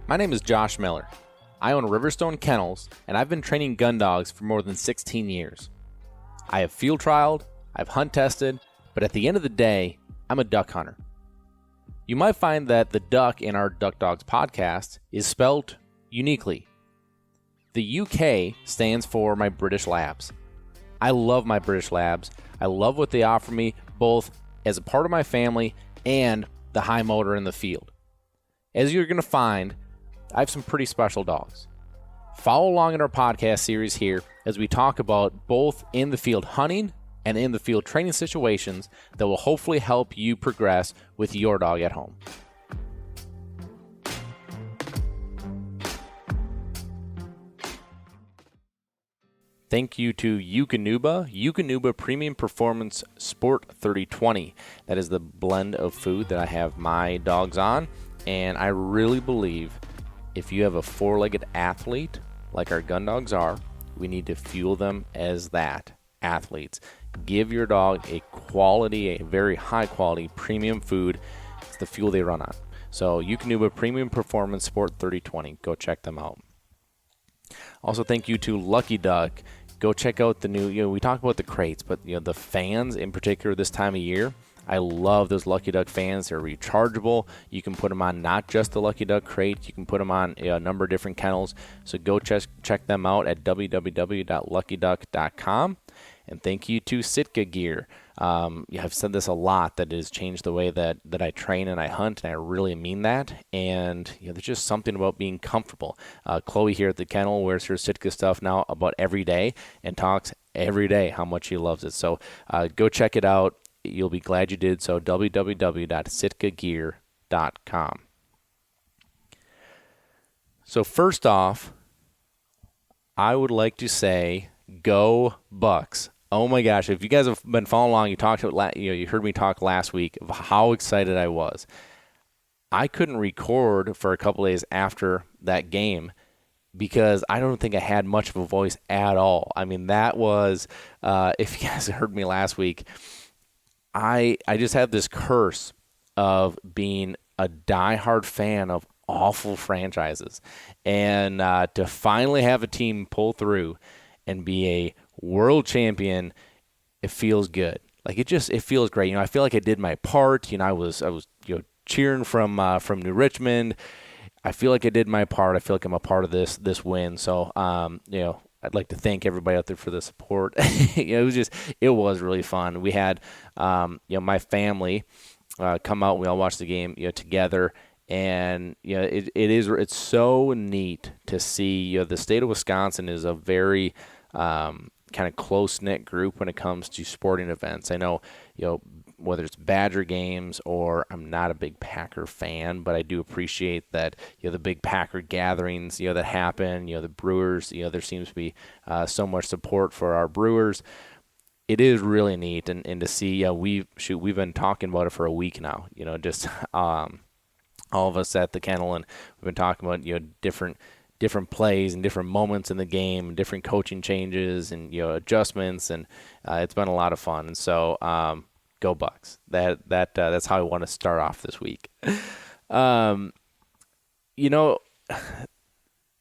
My name is Josh Miller. I own Riverstone Kennels, and I've been training gun dogs for more than 16 years. I have field trialed, I've hunt tested, but at the end of the day, I'm a duck hunter. You might find that the duck in our DUK Dogs podcast is spelled uniquely. The UK stands for my British Labs. I love my British Labs. I love what they offer me, both as a part of my family and the high motor in the field. As you're going to find, I have some pretty special dogs. Follow along in our podcast series here as we talk about both in the field hunting and in the field training situations that will hopefully help you progress with your dog at home. Thank you to Eukanuba Premium Performance Sport 3020. That is the blend of food that I have my dogs on, and I really believe if you have a four-legged athlete like our gun dogs are, we need to fuel them as that, athletes. Give your dog a very high-quality premium food. It's the fuel they run on. So Eukanuba Premium Performance Sport 3020. Go check them out. Also, thank you to Lucky Duck. Go check out the new, we talk about the crates, but the fans in particular this time of year. I love those Lucky Duck fans. They're rechargeable. You can put them on not just the Lucky Duck crate. You can put them on a number of different kennels. So go check them out at www.luckyduck.com. And thank you to Sitka Gear. I've said this a lot, that it has changed the way that I train and I hunt, and I really mean that. And there's just something about being comfortable. Chloe here at the kennel wears her Sitka stuff now about every day and talks every day how much she loves it. So go check it out. You'll be glad you did so. www.sitkagear.com. So first off, I would like to say, go Bucks. Oh my gosh, if you guys have been following along, you heard me talk last week of how excited I was. I couldn't record for a couple days after that game because I don't think I had much of a voice at all. I mean, that was, if you guys heard me last week, I just have this curse of being a diehard fan of awful franchises. And to finally have a team pull through and be a world champion, it feels good. Like it feels great. I feel like I did my part. I was cheering from New Richmond. I feel like I did my part. I feel like I'm a part of this win. So I'd like to thank everybody out there for the support. It was really fun. We had my family come out. We all watched the game together. And it's so neat to see. The state of Wisconsin is a very kind of close-knit group when it comes to sporting events. I know, whether it's Badger games or I'm not a big Packer fan, but I do appreciate that, the big Packer gatherings, that happen, the Brewers, there seems to be so much support for our Brewers. It is really neat. And to see, we've been talking about it for a week now, just all of us at the kennel, and we've been talking about, different plays and different moments in the game, different coaching changes and adjustments, and it's been a lot of fun. And so go Bucks. That's how I want to start off this week.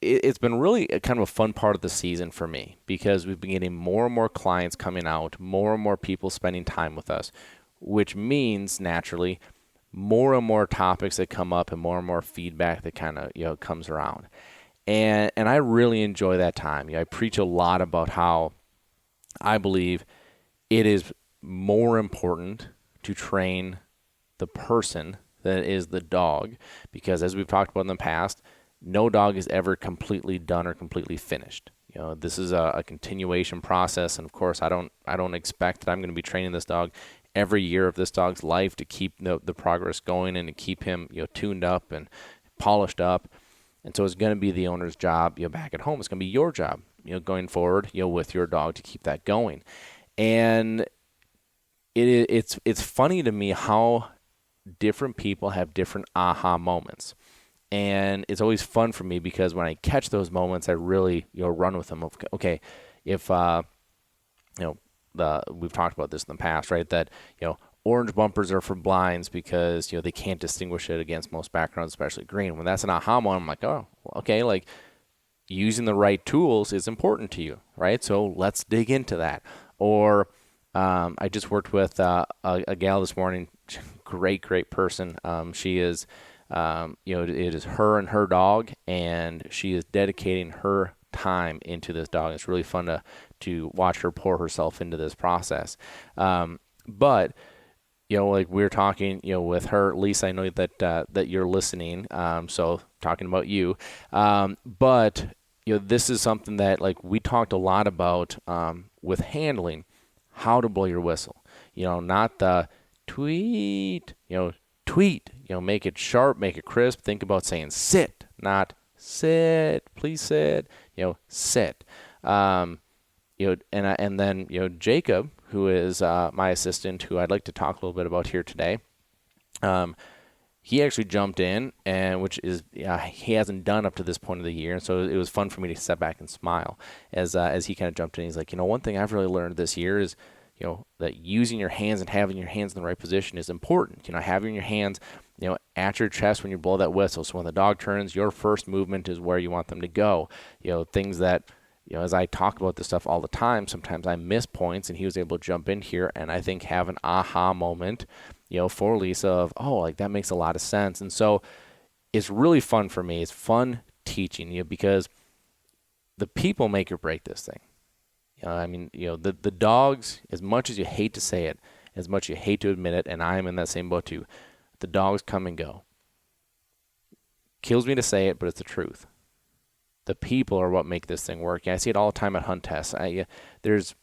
It's been really kind of a fun part of the season for me because we've been getting more and more clients coming out, more and more people spending time with us, which means naturally more and more topics that come up and more feedback that kind of comes around. And I really enjoy that time. I preach a lot about how I believe it is more important to train the person than it is the dog, because as we've talked about in the past, no dog is ever completely done or completely finished. This is a continuation process, and of course, I don't expect that I'm going to be training this dog every year of this dog's life to keep the progress going and to keep him tuned up and polished up. And so it's going to be the owner's job, back at home. It's going to be your job, going forward, with your dog to keep that going. And it's funny to me how different people have different aha moments. And it's always fun for me because when I catch those moments, I really, run with them. Okay, if, we've talked about this in the past, right? That, orange bumpers are for blinds because, they can't distinguish it against most backgrounds, especially green. When that's an aha moment, I'm like, oh, okay, like using the right tools is important to you, right? So let's dig into that. Or I just worked with a gal this morning, great person. She is, it is her and her dog, and she is dedicating her time into this dog. It's really fun to watch her pour herself into this process. But like we were talking, with her, Lisa, I know that you're listening. So talking about you, but this is something that like we talked a lot about with handling, how to blow your whistle. Not the tweet, make it sharp, make it crisp. Think about saying sit, not sit, please sit, sit. And then Jacob, who is my assistant, who I'd like to talk a little bit about here today. He actually jumped in, and which is he hasn't done up to this point of the year, and so it was fun for me to step back and smile as he kind of jumped in. He's like, one thing I've really learned this year is that using your hands and having your hands in the right position is important. Having your hands at your chest when you blow that whistle, so when the dog turns, your first movement is where you want them to go. Things that as I talk about this stuff all the time, sometimes I miss points, and he was able to jump in here and I think have an aha moment, for Lisa of, oh, like that makes a lot of sense. And so it's really fun for me. It's fun teaching you because the people make or break this thing. The dogs, as much as you hate to say it, as much as you hate to admit it, and I am in that same boat too, the dogs come and go. Kills me to say it, but it's the truth. The people are what make this thing work. I see it all the time at hunt tests. There's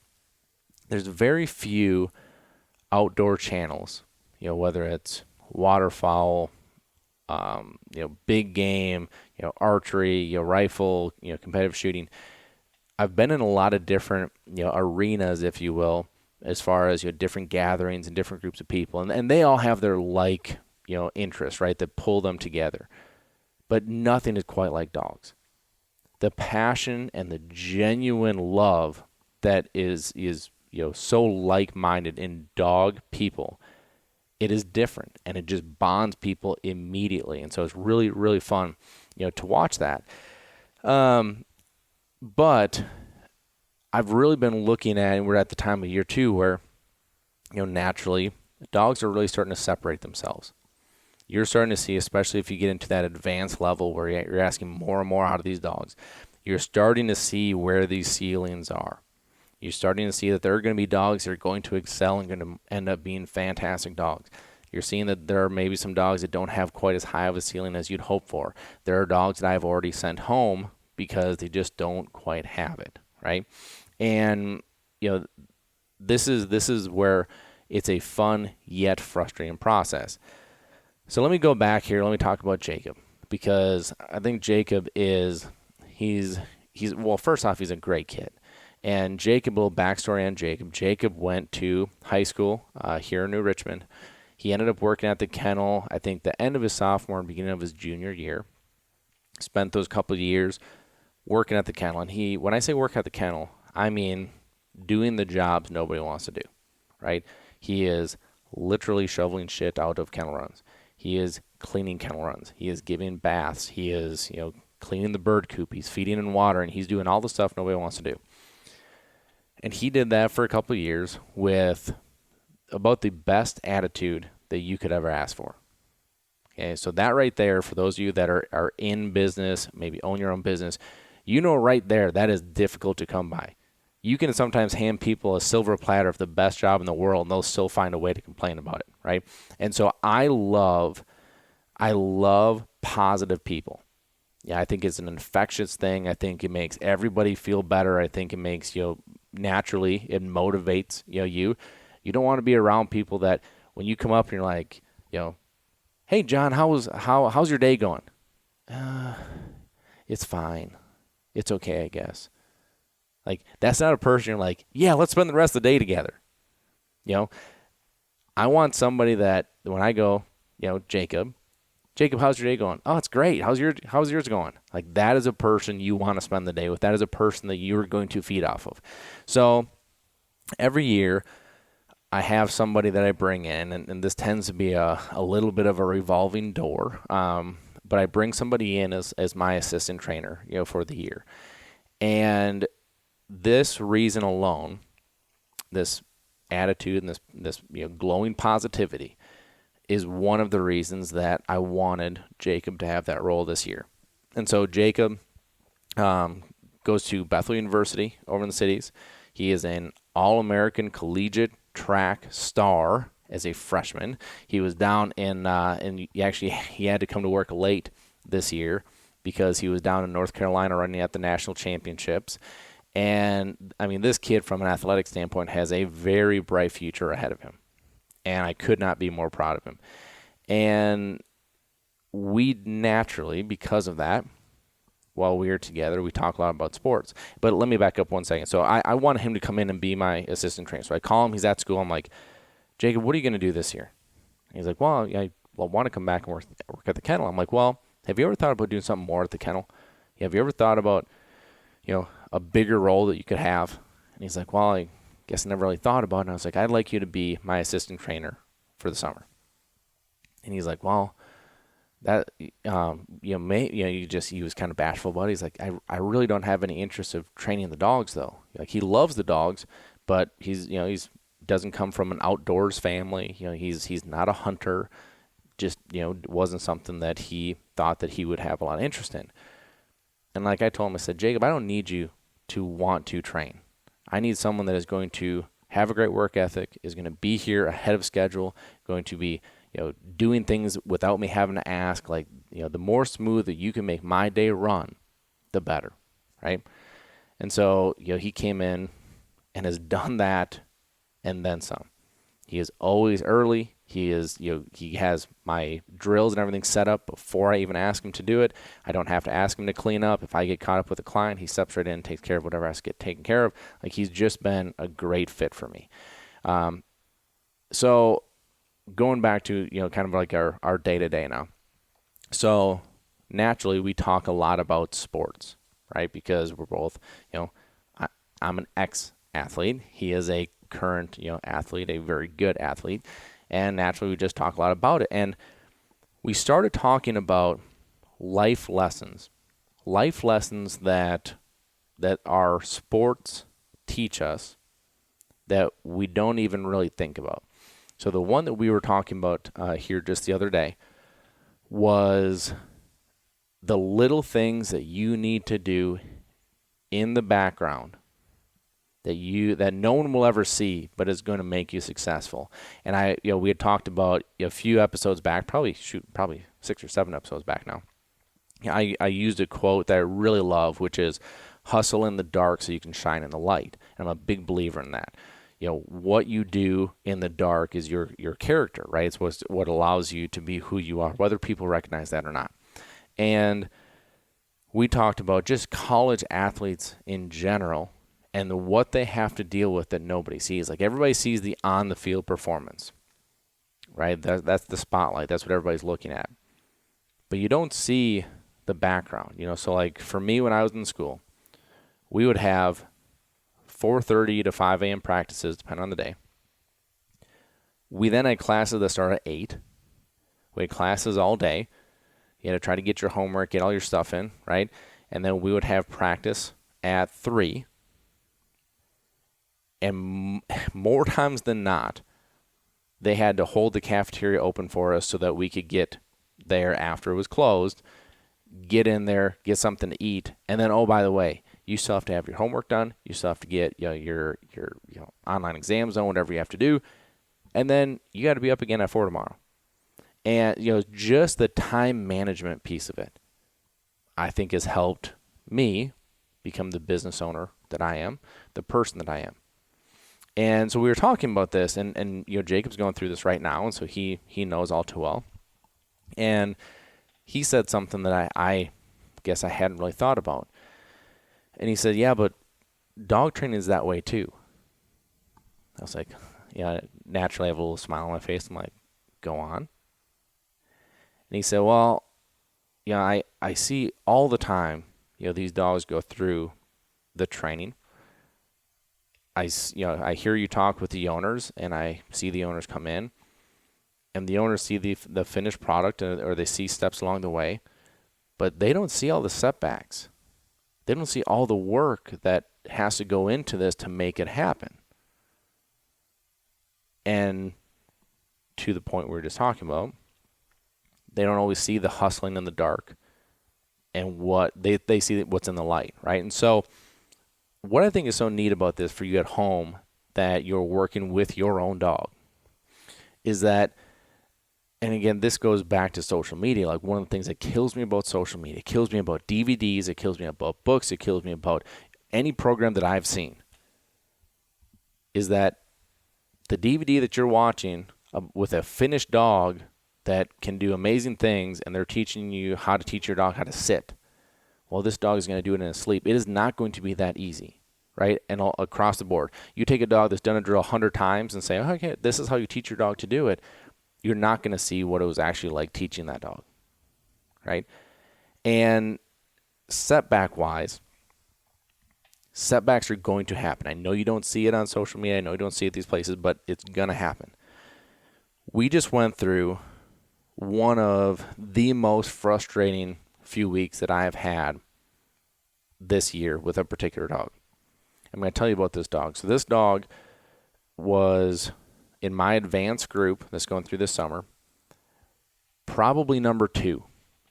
very few outdoor channels, whether it's waterfowl, big game, archery, rifle, competitive shooting. I've been in a lot of different, arenas, if you will, as far as different gatherings and different groups of people, and they all have their interests, right, that pull them together. But nothing is quite like dogs. The passion and the genuine love that is so like-minded in dog people, it is different, and it just bonds people immediately. And so it's really, really fun, to watch that. But I've really been looking at, and we're at the time of year too, where, naturally dogs are really starting to separate themselves. You're starting to see, especially if you get into that advanced level where you're asking more and more out of these dogs, you're starting to see where these ceilings are. You're starting to see that there are going to be dogs that are going to excel and going to end up being fantastic dogs. You're seeing that there are maybe some dogs that don't have quite as high of a ceiling as you'd hope for. There are dogs that I've already sent home because they just don't quite have it, right? And, this is where it's a fun yet frustrating process. So let me go back here. Let me talk about Jacob, because I think Jacob he's well, first off, he's a great kid. And Jacob, a little backstory on Jacob. Jacob went to high school here in New Richmond. He ended up working at the kennel, I think, the end of his sophomore and beginning of his junior year. Spent those couple of years working at the kennel. And when I say work at the kennel, I mean doing the jobs nobody wants to do, right? He is literally shoveling shit out of kennel runs. He is cleaning kennel runs. He is giving baths. He is, cleaning the bird coop. He's feeding and watering. He's doing all the stuff nobody wants to do. And he did that for a couple of years with about the best attitude that you could ever ask for. Okay, so that right there, for those of you that are in business, maybe own your own business, right there, that is difficult to come by. You can sometimes hand people a silver platter of the best job in the world, and they'll still find a way to complain about it, right? And so I love positive people. Yeah, I think it's an infectious thing. I think it makes everybody feel better. I think it makes, naturally, it motivates, you. You don't want to be around people that when you come up and you're like, hey, John, how's your day going? It's fine. It's okay, I guess. Like, that's not a person you're like, yeah, let's spend the rest of the day together. I want somebody that when I go, Jacob, how's your day going? Oh, it's great. How's yours going? Like, that is a person you want to spend the day with. That is a person that you're going to feed off of. So every year I have somebody that I bring in, and this tends to be a little bit of a revolving door. But I bring somebody in as my assistant trainer, for the year. And this reason alone, this attitude and this glowing positivity is one of the reasons that I wanted Jacob to have that role this year. And so Jacob goes to Bethel University over in the cities. He is an All-American collegiate track star as a freshman. He was down and he had to come to work late this year because he was down in North Carolina running at the national championships. And, I mean, this kid from an athletic standpoint has a very bright future ahead of him. And I could not be more proud of him. And we naturally, because of that, while we were together, we talk a lot about sports. But let me back up 1 second. So I wanted him to come in and be my assistant trainer. So I call him. He's at school. I'm like, Jacob, what are you going to do this year? And he's like, well, I want to come back and work at the kennel. I'm like, well, have you ever thought about doing something more at the kennel? Have you ever thought about, a bigger role that you could have? And he's like, well, I guess I never really thought about it. And I was like, I'd like you to be my assistant trainer for the summer. And he's like, well, that, he was kind of bashful about it. He's like, I really don't have any interest of training the dogs though. Like, he loves the dogs, but he's doesn't come from an outdoors family. He's not a hunter. Just, wasn't something that he thought that he would have a lot of interest in. And like I told him, I said, Jacob, I don't need you to want to train. I need someone that is going to have a great work ethic, is going to be here ahead of schedule, going to be, doing things without me having to ask. Like, the more smooth that you can make my day run, the better, right? And so, he came in and has done that and then some. He is always early. He is, he has my drills and everything set up before I even ask him to do it. I don't have to ask him to clean up. If I get caught up with a client, he steps right in and takes care of whatever has to get taken care of. Like, he's just been a great fit for me. So going back to, kind of like our day-to-day now. So naturally we talk a lot about sports, right? Because we're both, I'm an ex-athlete. He is a current, athlete, a very good athlete. And naturally, we just talk a lot about it. And we started talking about life lessons that our sports teach us that we don't even really think about. So the one that we were talking about here just the other day was the little things that you need to do in the background that no one will ever see, but is going to make you successful. And we had talked about a few episodes back, probably 6 or 7 episodes back now. I used a quote that I really love, which is, hustle in the dark so you can shine in the light. And I'm a big believer in that. What you do in the dark is your character, right? It's what allows you to be who you are, whether people recognize that or not. And we talked about just college athletes in general and what they have to deal with that nobody sees. Like, everybody sees the on-the-field performance, right? That's the spotlight. That's what everybody's looking at. But you don't see the background, So, like, for me, when I was in school, we would have 4:30 to 5 a.m. practices, depending on the day. We then had classes that start at 8. We had classes all day. You had to try to get your homework, get all your stuff in, right? And then we would have practice at 3. And more times than not, they had to hold the cafeteria open for us so that we could get there after it was closed, get in there, get something to eat, and then, oh, by the way, you still have to have your homework done. You still have to get your online exams done, whatever you have to do, and then you got to be up again at 4 tomorrow. And just the time management piece of it, I think, has helped me become the business owner that I am, the person that I am. And so we were talking about this, and Jacob's going through this right now, and so he knows all too well. And he said something that I guess I hadn't really thought about. And he said, yeah, but dog training is that way too. I was like, naturally I have a little smile on my face. I'm like, go on. And he said, well, I see all the time, these dogs go through the training. I hear you talk with the owners, and I see the owners come in, and the owners see the finished product, or they see steps along the way, but they don't see all the setbacks. They don't see all the work that has to go into this to make it happen. And to the point we were just talking about, they don't always see the hustling in the dark, and what they see what's in the light, right? And so what I think is so neat about this for you at home, that you're working with your own dog, is that, and again, this goes back to social media. Like, one of the things that kills me about social media, it kills me about DVDs, it kills me about books, it kills me about any program that I've seen, is that the DVD that you're watching with a finished dog that can do amazing things, and they're teaching you how to teach your dog how to sit. Well, this dog is going to do it in his sleep. It is not going to be that easy, right? And all across the board, you take a dog that's done a drill 100 times and say, okay, this is how you teach your dog to do it. You're not going to see what it was actually like teaching that dog, right? And setbacks are going to happen. I know you don't see it on social media. I know you don't see it these places, but it's going to happen. We just went through one of the most frustrating few weeks that I have had this year with a particular dog. I'm going to tell you about this dog. So this dog was in my advanced group that's going through this summer, probably number 2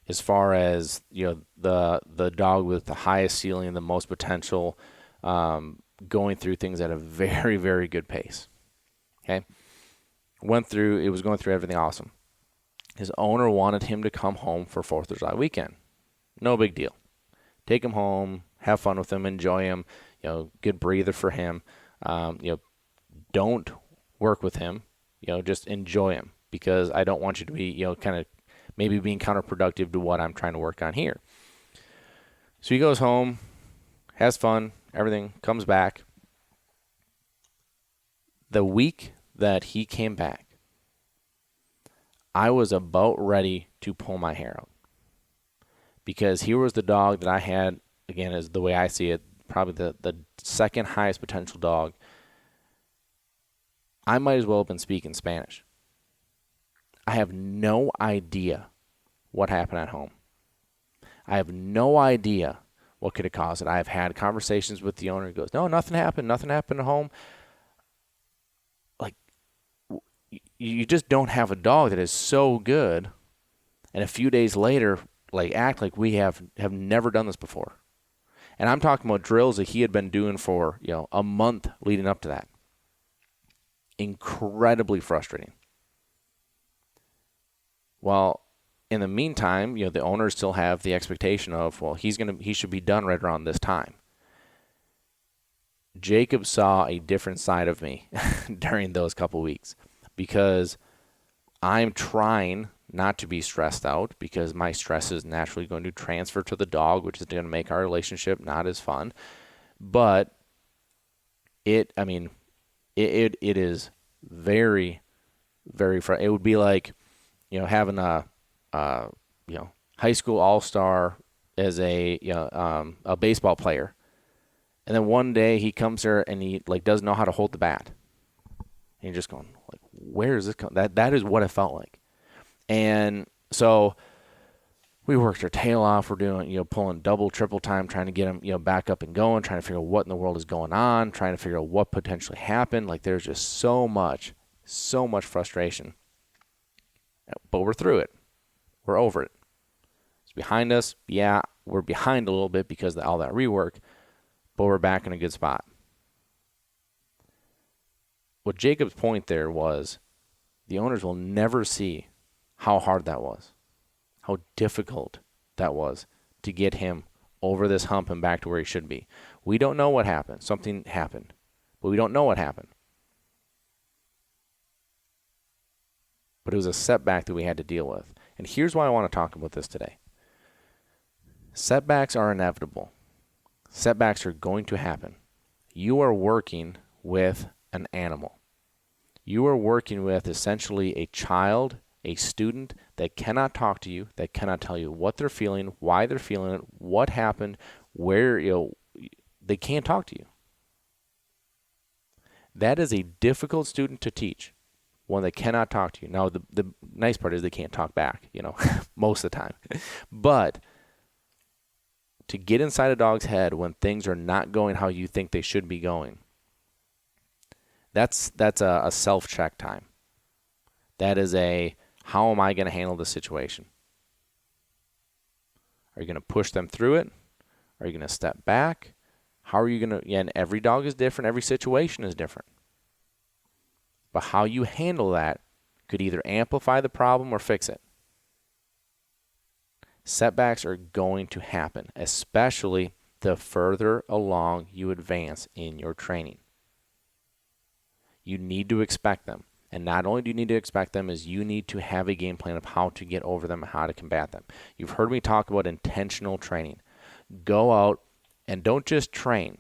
as far as, the dog with the highest ceiling and the most potential, going through things at a very, very good pace. Okay. It was going through everything awesome. His owner wanted him to come home for 4th of July weekend. No big deal. Take him home, have fun with him, enjoy him, good breather for him. Don't work with him, just enjoy him, because I don't want you to be, kind of maybe being counterproductive to what I'm trying to work on here. So he goes home, has fun, everything, comes back. The week that he came back, I was about ready to pull my hair out, because here was the dog that I had, again, as the way I see it, probably the second highest potential dog. I might as well have been speaking Spanish. I have no idea what happened at home. I have no idea what could have caused it. I've had conversations with the owner. He goes, no, nothing happened at home. Like, you just don't have a dog that is so good, and a few days later, act like we have never done this before. And I'm talking about drills that he had been doing for, a month leading up to that. Incredibly frustrating. Well, in the meantime, the owners still have the expectation of, well, he should be done right around this time. Jacob saw a different side of me during those couple weeks, because I'm trying not to be stressed out, because my stress is naturally going to transfer to the dog, which is going to make our relationship not as fun. But it is very, very frustrating. It would be like, having a high school all-star as a baseball player, and then one day he comes here and he doesn't know how to hold the bat. And you're just going, where is this coming? That is what it felt like. And so we worked our tail off. We're doing, pulling double, triple time, trying to get him, back up and going, trying to figure out what in the world is going on, trying to figure out what potentially happened. There's just so much frustration. But we're through it. We're over it. It's behind us. Yeah, we're behind a little bit because of all that rework, but we're back in a good spot. What Jacob's point there was, the owners will never see how hard that was, how difficult that was to get him over this hump and back to where he should be. We don't know what happened. Something happened, but we don't know what happened. But it was a setback that we had to deal with. And here's why I want to talk about this today. Setbacks are inevitable. Setbacks are going to happen. You are working with an animal. You are working with essentially a child, a student that cannot talk to you, that cannot tell you what they're feeling, why they're feeling it, what happened, where, they can't talk to you. That is a difficult student to teach, one that cannot talk to you. Now, the nice part is they can't talk back, most of the time. But to get inside a dog's head when things are not going how you think they should be going, that's a self-check time. That is how am I going to handle this situation? Are you going to push them through it? Are you going to step back? How are you going to, and every dog is different. Every situation is different. But how you handle that could either amplify the problem or fix it. Setbacks are going to happen, especially the further along you advance in your training. You need to expect them. And not only do you need to expect them, is you need to have a game plan of how to get over them and how to combat them. You've heard me talk about intentional training. Go out and don't just train.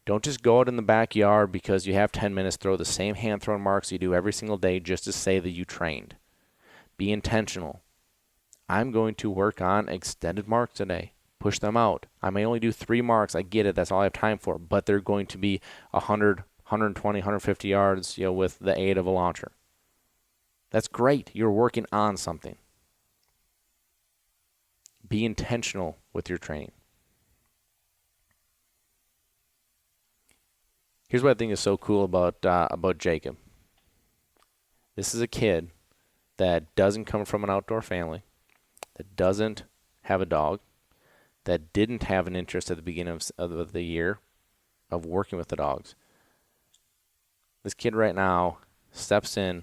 Don't just go out in the backyard because you have 10 minutes, throw the same hand thrown marks you do every single day just to say that you trained. Be intentional. I'm going to work on extended marks today. Push them out. I may only do 3 marks. I get it. That's all I have time for. But they're going to be 100, 120, 150 yards, with the aid of a launcher. That's great. You're working on something. Be intentional with your training. Here's what I think is so cool about Jacob. This is a kid that doesn't come from an outdoor family, that doesn't have a dog, that didn't have an interest at the beginning of the year of working with the dogs. This kid right now steps in,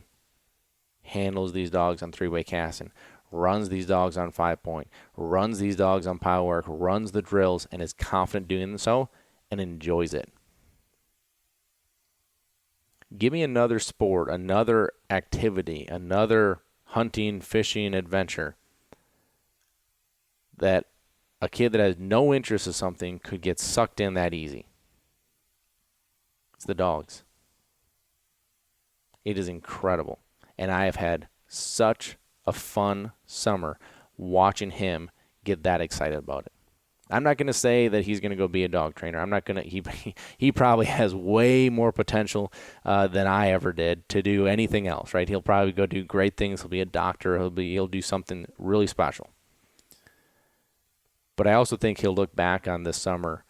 handles these dogs on 3-way casting, runs these dogs on 5-point, runs these dogs on pile work, runs the drills, and is confident doing so and enjoys it. Give me another sport, another activity, another hunting, fishing, adventure that a kid that has no interest in something could get sucked in that easy. It's the dogs. It is incredible. And I have had such a fun summer watching him get that excited about it. I'm not going to say that he's going to go be a dog trainer. I'm not going to. He probably has way more potential than I ever did to do anything else, right? He'll probably go do great things. He'll be a doctor. He'll do something really special. But I also think he'll look back on this summer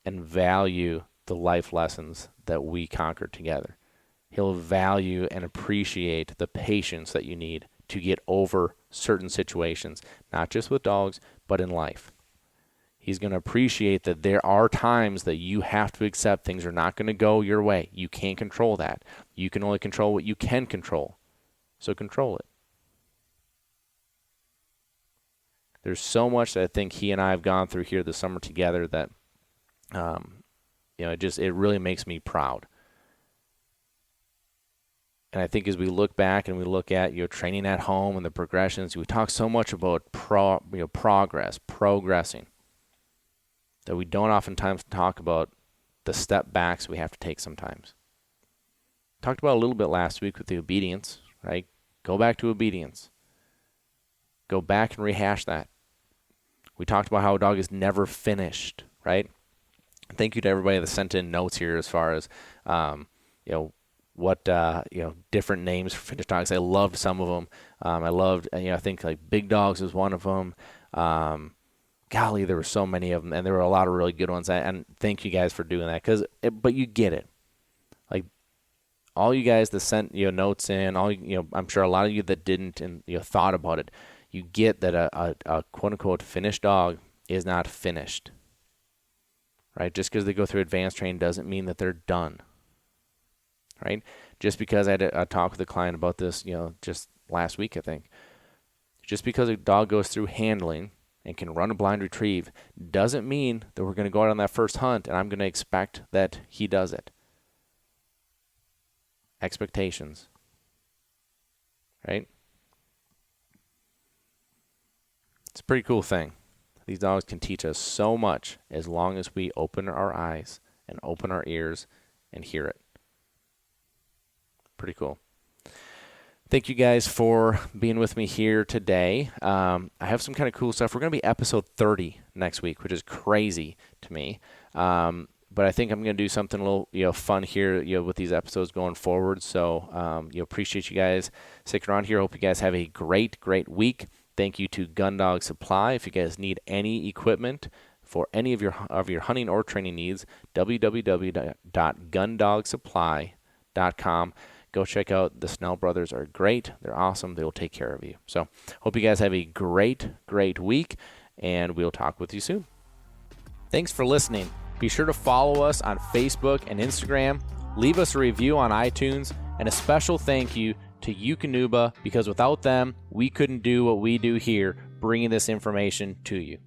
and value the life lessons that we conquered together. He'll value and appreciate the patience that you need to get over certain situations, not just with dogs, but in life. He's going to appreciate that there are times that you have to accept things are not going to go your way. You can't control that. You can only control what you can control. So control it. There's so much that I think he and I have gone through here this summer together that, it really makes me proud. And I think as we look back and we look at training at home and the progressions, we talk so much about progress, progressing, that we don't oftentimes talk about the step backs we have to take sometimes. Talked about a little bit last week with the obedience, right? Go back to obedience. Go back and rehash that. We talked about how a dog is never finished, right? Thank you to everybody that sent in notes here as far as, different names for finished dogs. I loved some of them. I loved, I think like Big Dogs was one of them. Golly, there were so many of them, and there were a lot of really good ones. And thank you guys for doing that, but you get it. Like all you guys that sent notes in, I'm sure a lot of you that didn't and thought about it. You get that a quote unquote finished dog is not finished, right? Just because they go through advanced training doesn't mean that they're done, right? Just because I had a talk with a client about this, just last week, I think. Just because a dog goes through handling and can run a blind retrieve doesn't mean that we're going to go out on that first hunt and I'm going to expect that he does it. Expectations, right? It's a pretty cool thing. These dogs can teach us so much as long as we open our eyes and open our ears and hear it. Pretty cool. Thank you guys for being with me here today. I have some kind of cool stuff. We're going to be episode 30 next week, which is crazy to me. But I think I'm going to do something a little, fun here, with these episodes going forward. So, appreciate you guys sticking around here. Hope you guys have a great, great week. Thank you to Gun Dog Supply. If you guys need any equipment for any of your hunting or training needs, www.gundogsupply.com. Go check out the Snell Brothers. Are great. They're awesome. They will take care of you. So, hope you guys have a great, great week, and we'll talk with you soon. Thanks for listening. Be sure to follow us on Facebook and Instagram. Leave us a review on iTunes, and a special thank you to Eukanuba, because without them, we couldn't do what we do here, bringing this information to you.